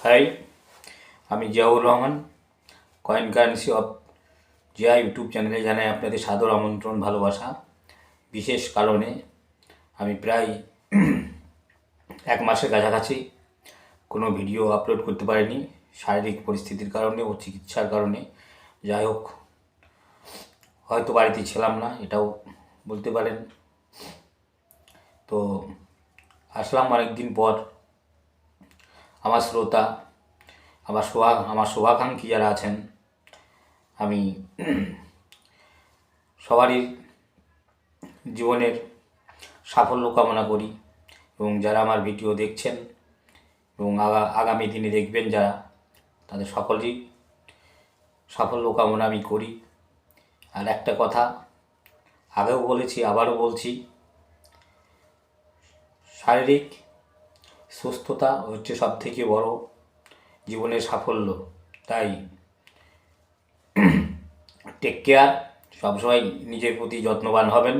High, আমি Ziaur Rahman. Coin currency of Zia YouTube চ্যানেলে জানাই আপনাদের সাদর আমন্ত্রণ, ভালোবাসা। বিশেষ কারণে আমি প্রায় 1 মাসের কাছাকাছি কোনো ভিডিও আপলোড করতে পারিনি, শারীরিক পরিস্থিতির কারণে ও চিকিৎসার কারণে। যাই হোক, হয়তো বাড়িতে ছিলাম না, এটাও বলতে পারেন। তো আসলাম অনেক দিন পর। আমার শ্রোতা, আমার শুভাকাঙ্ক্ষী যারা আছেন, আমি সবারই জীবনের সাফল্য কামনা করি এবং যারা আমার ভিডিও দেখছেন এবং আগামী দিনে দেখবেন যারা, তাদের সকলেরই সাফল্য কামনা আমি করি। আর একটা কথা আগেও বলেছি, আবারও বলছি, শারীরিক সুস্থতা হচ্ছে সবথেকে বড় জীবনের সাফল্য। তাই টেক কেয়ার, সবসময় নিজের প্রতি যত্নবান হবেন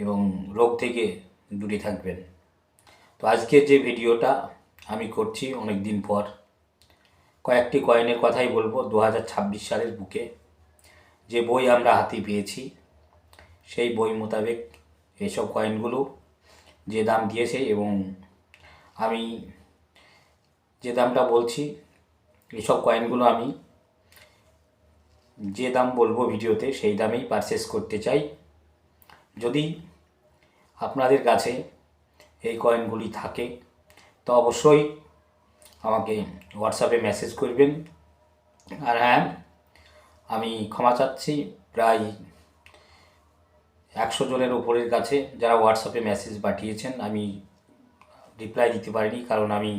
এবং রোগ থেকে দূরে থাকবেন। তো আজকের যে ভিডিওটা আমি করছি অনেক দিন পর, কয়েকটি কয়েনের কথাই বলবো। 2026 সালের বুকে যে বই আমরা হাতে পেয়েছি, সেই বই মোতাবেক এইসব কয়েনগুলো যে দাম দিয়েছে এবং আমি যে দামটা বলছি, এইসব কয়েনগুলো আমি যে দাম বলবো ভিডিওতে সেই দামেই পারচেস করতে চাই। যদি আপনাদের কাছে এই কয়েনগুলি থাকে তো অবশ্যই আমাকে হোয়াটসঅ্যাপে মেসেজ করবেন। আর হ্যাঁ, আমি ক্ষমা চাচ্ছি, প্রায় 100 জনের উপরের কাছে যারা হোয়াটসঅ্যাপে মেসেজ পাঠিয়েছেন আমি রিপ্লাই দিতে পারিনি, কারণ আমি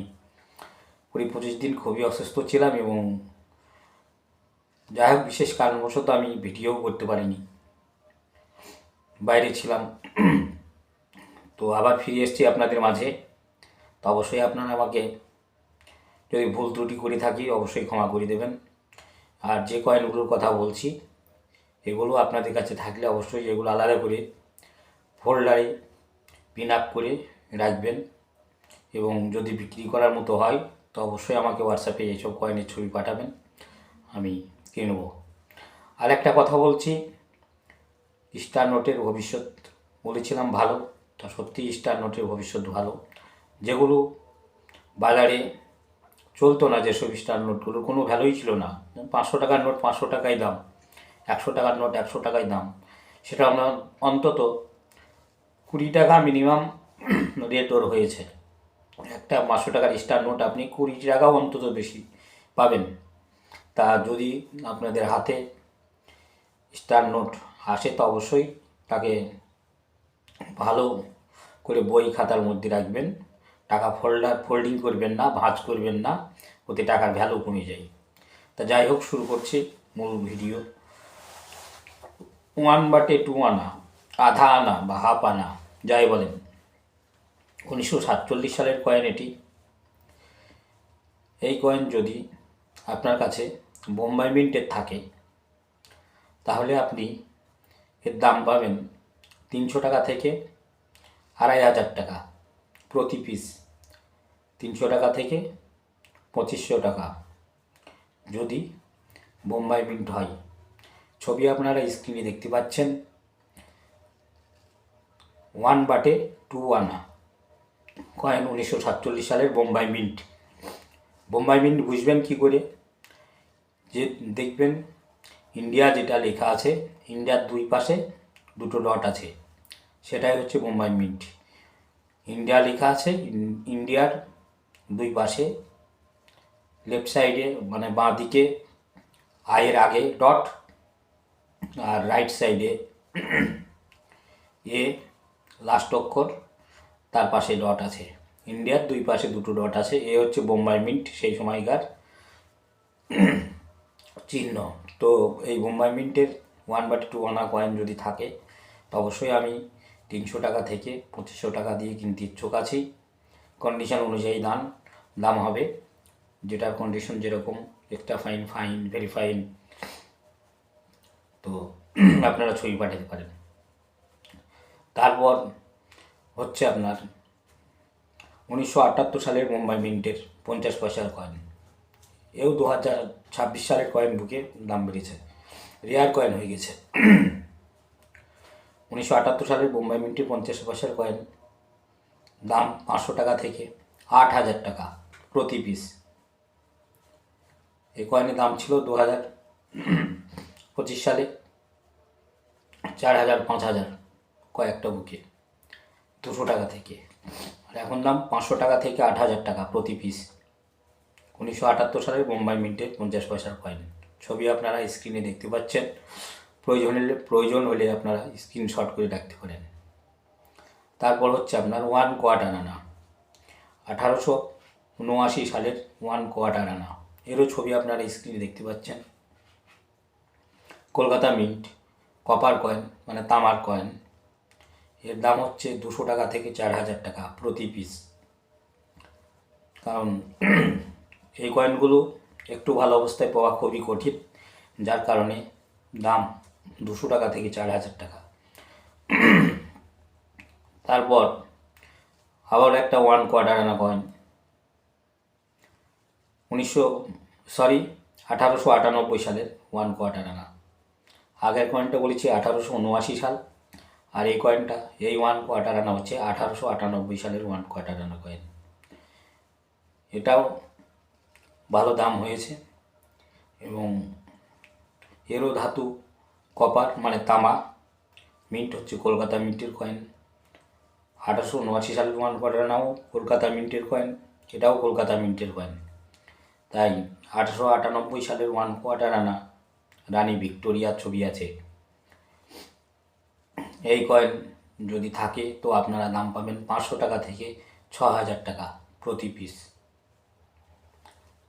20-25 দিন খুবই অসুস্থ ছিলাম এবং যাই হোক বিশেষ কারণবশত আমি ভিডিও করতে পারিনি, বাইরে ছিলাম। তো আবার ফিরে এসেছি আপনাদের মাঝে। তো অবশ্যই আপনারা আমাকে যদি ভুল ত্রুটি করে থাকি অবশ্যই ক্ষমা করে দেবেন। আর যে কয়েনগুলোর কথা বলছি এগুলো আপনাদের কাছে থাকলে অবশ্যই এগুলো আলাদা করে ফোল্ডারে পিন আপ করে রাখবেন এবং যদি বিক্রি করার মতো হয় তো অবশ্যই আমাকে হোয়াটসঅ্যাপে এইসব কয়েনের ছবি পাঠাবেন, আমি কিনব। আর একটা কথা বলছি, স্টার নোটের ভবিষ্যৎ বলেছিলাম ভালো, তা সত্যি স্টার নোটের ভবিষ্যৎ ভালো। যেগুলো বাজারে চলতো না, যেসব স্টার নোটগুলোর কোনো ভ্যালুই ছিল না, 500 টাকার নোট 500 টাকাই দাম, 100 টাকার নোট 100 টাকাই দাম, সেটা আমরা অন্তত 20 টাকা মিনিমাম রেট ওর হয়েছে। একটা 500 টাকার স্টার নোট আপনি 20 টাকাও অন্তত বেশি পাবেন। তা যদি আপনাদের হাতে স্টার নোট আসে তো অবশ্যই তাকে ভালো করে বই খাতার মধ্যে রাখবেন। টাকা ফোল্ডিং করবেন না, ভাঁজ করবেন না, ওতে টাকার ভ্যালু কমে যায়। তা যাই হোক, শুরু করছি মূল ভিডিও। 1/2 আনা, আধা আনা বা হাফ আনা যাই বলেন, 1947 সালের কয়েন এটি। এই কয়েন যদি আপনার কাছে বোম্বাই মিন্টের থাকে তাহলে আপনি এর দাম পাবেন 300 টাকা থেকে 2500 টাকা প্রতি পিস। 300 টাকা থেকে 2500 টাকা যদি বোম্বাই মিন্ট হয়। ছবি আপনারা স্ক্রিনে দেখতে পাচ্ছেন। 1/2 আনা কয়েন 1947 সালের বোম্বাই মিন্ট। বোম্বাই মিন্ট বুঝবেন কী করে? যে দেখবেন ইন্ডিয়া যেটা লেখা আছে, ইন্ডিয়ার 2 পাশে 2টো ডট আছে, সেটাই হচ্ছে বোম্বাই মিন্ট। ইন্ডিয়া লেখা আছে, ইন্ডিয়ার 2 পাশে লেফট সাইডে মানে বাঁ দিকে আয়ের আগে ডট, আর রাইট সাইডে এ লাস্ট অক্ষর, তার পাশে ডট আছে। ইন্ডিয়ার 2 পাশে 2টো ডট আছে, এ হচ্ছে বোম্বাই মিন্ট সেই সময়কার চিহ্ন। তো এই বোম্বাই মিন্টের 1/2 আনা কয়েন যদি থাকে তো অবশ্যই আমি 300 টাকা থেকে 2500 টাকা দিয়ে কিনতে ইচ্ছুক আছি। কন্ডিশন অনুযায়ী দাম হবে, যেটার কন্ডিশন যেরকম, extra fine, fine, very fine, তো আপনারা ছবি পাঠাতে পারেন। তারপর হচ্ছে আপনার 1978 সালের মুম্বাই মিন্টের 50 পয়সার কয়েন। এও 2026 সালের কয়েন বুকে দাম বেড়েছে, রেয়ার কয়েন হয়ে গেছে। 1978 সালের বোম্বাই মিন্টের 50 পয়সার কয়েন দাম 500 টাকা থেকে 8,000 টাকা প্রতি পিস। এই কয়েনের দাম ছিল 2025 সালে 4,000 5,000 কয়েকটা বুকে 200 টাকা থেকে, আর এখন দাম 500 টাকা থেকে 8,000 টাকা প্রতি পিস। 1978 সালের বোম্বাই মিন্টের 50 পয়সার কয়েন, ছবি আপনারা স্ক্রিনে দেখতে পাচ্ছেন। প্রয়োজন হলে আপনারা স্ক্রিনশট করে রাখতে পারেন। তারপর হচ্ছে আপনার 1 কোয়ার্টার আনা, 1879 সালের 1 কোয়ার্টার আনা, এরও ছবি আপনারা স্ক্রিনে দেখতে পাচ্ছেন। কলকাতা মিন্ট কপার কয়েন মানে তামার কয়েন, এর দাম হচ্ছে 200 টাকা থেকে 4,000 টাকা প্রতি পিস। কারণ এই কয়েনগুলো একটু ভালো অবস্থায় পাওয়া খুবই কঠিন, যার কারণে দাম 200 টাকা থেকে 4,000 টাকা। তারপর আবার একটা 1 কোয়ার্টার আনা কয়েন 1898 সালের 1 কোয়ার্টার আনা। আগের কয়েনটা বলেছি 1879 সাল, আর এই কয়েনটা এই 1 কোয়ার্টার আনা হচ্ছে 1898 সালের 1 কোয়ার্টার আনা কয়েন। এটাও ভালো দাম হয়েছে এবং এরও ধাতু কপার মানে তামা। মিন্ট হচ্ছে কলকাতা মিন্টের কয়েন। 1879 সালের 1 কোয়ার্টার আনাও কলকাতা মিন্টের কয়েন, এটাও কলকাতা মিন্টের কয়েন। তাই 1898 সালের 1 কোয়ার্টার আনা রানী ভিক্টোরিয়ার ছবি আছে। এই কয়েন যদি থাকে তো আপনারা দাম পাবেন 500 টাকা থেকে 6,000 টাকা প্রতি পিস।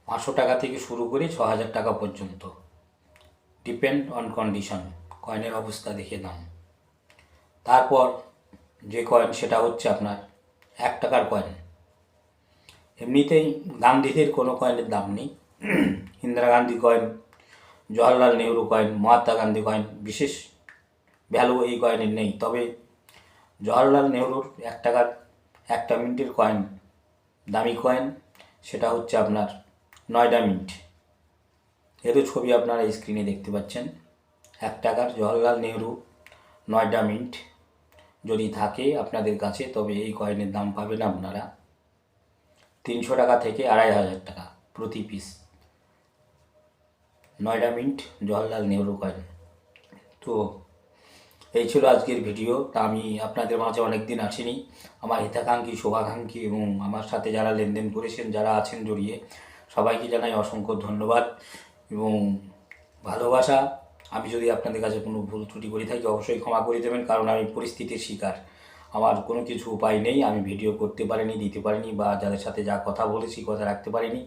500 টাকা থেকে শুরু করে 6,000 টাকা পর্যন্ত, ডিপেন্ড অন কন্ডিশন, কয়েনের অবস্থা দেখে দাম। তারপর যে কয়েন সেটা হচ্ছে আপনার 1 টাকার কয়েন। এমনিতেই গান্ধীদের কোনো কয়েনের দাম নেই। Indira Gandhi coin, Jawaharlal Nehru coin, Mahatma Gandhi coin বিশেষ ভ্যালু এই কয়েনের নেই। তবে জওহরলাল নেহরুর 1 টাকার একটা মিন্টের কয়েন দামি কয়েন, সেটা হচ্ছে আপনার নয়ডা মিন্ট। এরও ছবি আপনারা স্ক্রিনে দেখতে পাচ্ছেন। 1 টাকার জওহরলাল নেহরু নয়ডা মিন্ট যদি থাকে আপনাদের কাছে, তবে এই কয়েনের দাম পাবেন আপনারা 300 টাকা থেকে 2,500 টাকা প্রতি piece. Noida mint Jawaharlal Nehru coin. তো এই ছিল আজকের ভিডিও। তা আমি আপনাদের মাঝে অনেক দিন আসিনি। আমার হিতাকাঙ্ক্ষী, শুভাকাঙ্ক্ষী এবং আমার সাথে যারা লেনদেন করেছেন, যারা আছেন জড়িয়ে, সবাইকে জানাই অসংখ্য ধন্যবাদ এবং ভালোবাসা। আমি যদি আপনাদের কাছে কোনো ভুল ত্রুটি করে থাকি অবশ্যই ক্ষমা করে দেবেন, কারণ আমি পরিস্থিতির শিকার। আমার কোনো কিছু উপায় নেই, আমি ভিডিও করতে পারিনি, দিতে পারিনি, বা যাদের সাথে যা কথা বলেছি কথা রাখতে পারিনি।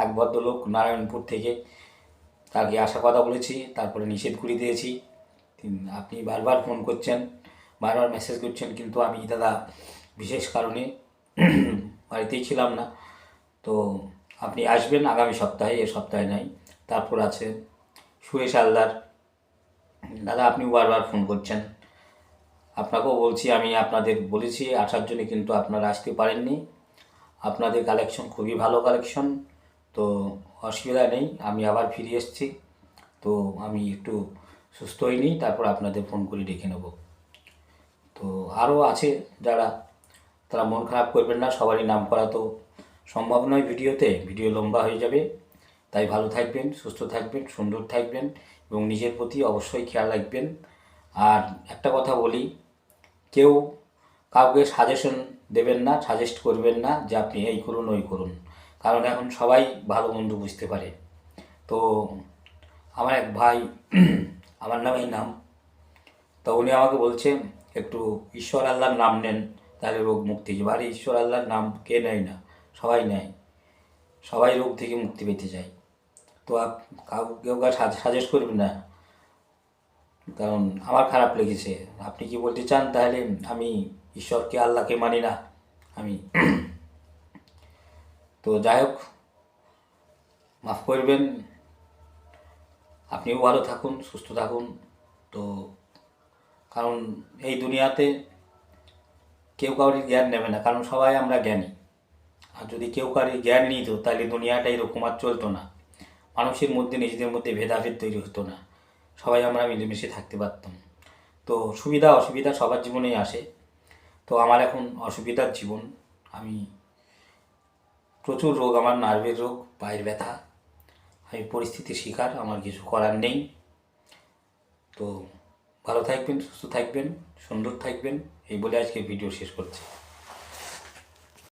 এক ভদ্রলোক নারায়ণপুর থেকে, তাকে আসার কথা বলেছি, তারপরে নিষেধ করে দিয়েছি। আপনি বারবার ফোন করছেন, বারবার মেসেজ করছেন, কিন্তু আমি দাদা বিশেষ কারণে বাড়িতেই ছিলাম না। তো আপনি আসবেন আগামী সপ্তাহে, এ সপ্তাহে নাই। তারপর আছে সুরেশ হালদার দাদা, আপনিও বারবার ফোন করছেন, আপনাকেও বলছি, আমি আপনাদের বলেছি আসার জন্য, কিন্তু আপনারা আসতে পারেননি। আপনাদের কালেকশন খুবই ভালো কালেকশন, তো অসুবিধা নেই, আমি আবার ফিরে এসেছি। তো আমি একটু সুস্থ হইনি, তারপর আপনাদের ফোন করে ডেকে নেব। তো আরও আছে যারা, তারা মন খারাপ করবেন না, সবারই নাম করা তো সম্ভব নয় ভিডিওতে, ভিডিও লম্বা হয়ে যাবে। তাই ভালো থাকবেন, সুস্থ থাকবেন, সুন্দর থাকবেন এবং নিজের প্রতি অবশ্যই খেয়াল রাখবেন। আর একটা কথা বলি, কেউ কাউকে সাজেশন দেবেন না, সাজেস্ট করবেন না যে আপনি এই করুন ওই করুন, কারণ এখন সবাই ভালো মন্দ বুঝতে পারে। তো আমার এক ভাই, আমার নামেই নাম, তো উনি আমাকে বলছে একটু ঈশ্বর আল্লাহর নাম নেন, তাহলে রোগ মুক্তি যাবে। আর ঈশ্বর আল্লাহর নাম কে নেয় না? সবাই নেয়, সবাই রোগ থেকে মুক্তি পেতে চায়। তো কেউ সাজেস্ট করবেন না, কারণ আমার খারাপ লেগেছে। আপনি কি বলতে চান তাহলে আমি ঈশ্বরকে আল্লাহকে মানি না আমি? তো যাই হোক, মাফ করবেন, আপনিও ভালো থাকুন, সুস্থ থাকুন। তো কারণ এই দুনিয়াতে কেউ কাউরি জ্ঞান নেবে না, কারণ সবাই আমরা জ্ঞানী। আর যদি কেউ কারি জ্ঞান নিত তাহলে দুনিয়াটা এরকম আর চলতো না। মানুষের মধ্যে নিজেদের মধ্যে ভেদাভেদ তৈরি হতো না, সবাই আমরা মিলেমিশে থাকতে পারতাম। তো সুবিধা অসুবিধা সবার জীবনেই আসে। তো আমার এখন অসুবিধার জীবন, আমি প্রচুর রোগ, আমার নার্ভের রোগ, পায়ের ব্যথা, আমি পরিস্থিতির শিকার, আমার কিছু করার নেই। তো ভালো থাকবেন, সুস্থ থাকবেন, সুন্দর থাকবেন, এই বলে আজকে ভিডিও শেষ করছি।